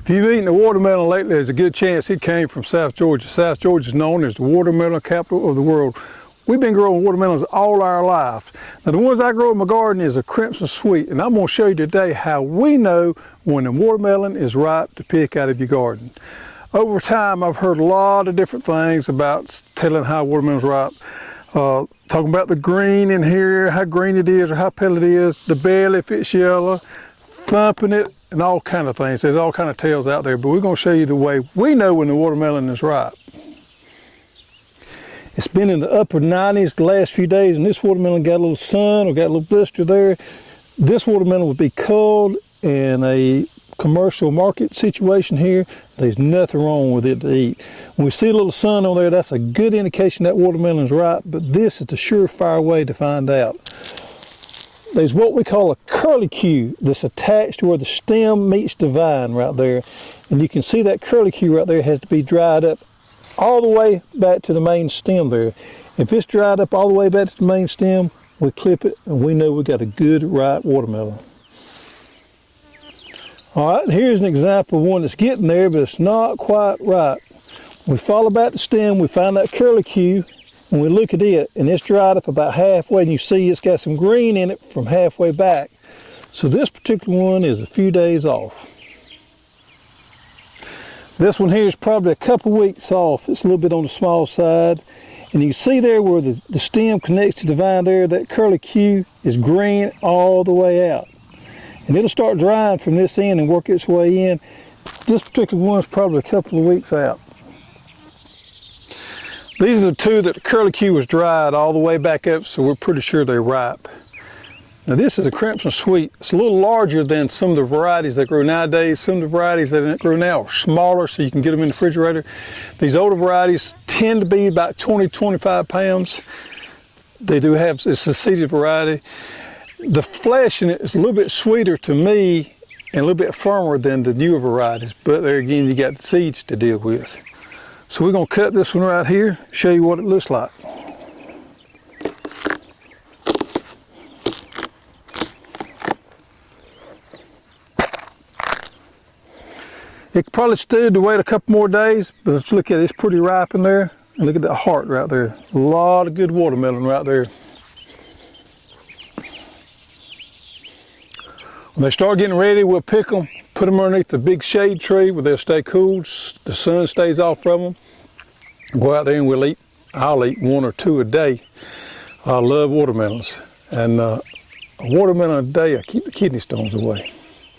If you've eaten a watermelon lately, there's a good chance it came from South Georgia. South Georgia is known as the watermelon capital of the world. We've been growing watermelons all our lives. Now the ones I grow in my garden is a Crimson Sweet, and I'm going to show you today how we know when a watermelon is ripe to pick out of your garden. Over time, I've heard a lot of different things about telling how watermelon's ripe. Talking about the green in here, how green it is or how pale it is, the belly if it's yellow, thumping it, and all kind of things. There's all kind of tales out there, but we're going to show you the way we know when the watermelon is ripe. It's been in the upper 90s the last few days, and this watermelon got a little sun or got a little blister there. This watermelon would be culled in a commercial market situation here. There's nothing wrong with it to eat. When we see a little sun on there, that's a good indication that watermelon's ripe, but this is the surefire way to find out. There's what we call a curlicue that's attached to where the stem meets the vine right there. And you can see that curlicue right there has to be dried up all the way back to the main stem there. If it's dried up all the way back to the main stem, we clip it and we know we got a good ripe watermelon. All right, here's an example of one that's getting there, but it's not quite ripe. We follow back the stem, we find that curlicue, and we look at it, and it's dried up about halfway, and you see it's got some green in it from halfway back. So this particular one is a few days off. This one here is probably a couple weeks off. It's a little bit on the small side. And you can see there where the stem connects to the vine there, that curlicue is green all the way out. And it'll start drying from this end and work its way in. This particular one is probably a couple of weeks out. These are the two that the curlicue was dried all the way back up, so we're pretty sure they're ripe. Now this is a Crimson Sweet. It's a little larger than some of the varieties that grow nowadays. Some of the varieties that grow now are smaller, so you can get them in the refrigerator. These older varieties tend to be about 20-25 pounds. They do have, it's a seeded variety. The flesh in it is a little bit sweeter to me and a little bit firmer than the newer varieties, but there again you got the seeds to deal with. So we're going to cut this one right here, show you what it looks like. It could probably stood to wait a couple more days, but let's look at it, it's pretty ripe in there. And look at that heart right there. A lot of good watermelon right there. When they start getting ready, we'll pick them, put them underneath the big shade tree where they'll stay cool, the sun stays off from them. Go out there and we'll eat. I'll eat 1 or 2 a day. I love watermelons. And a watermelon a day, I keep the kidney stones away.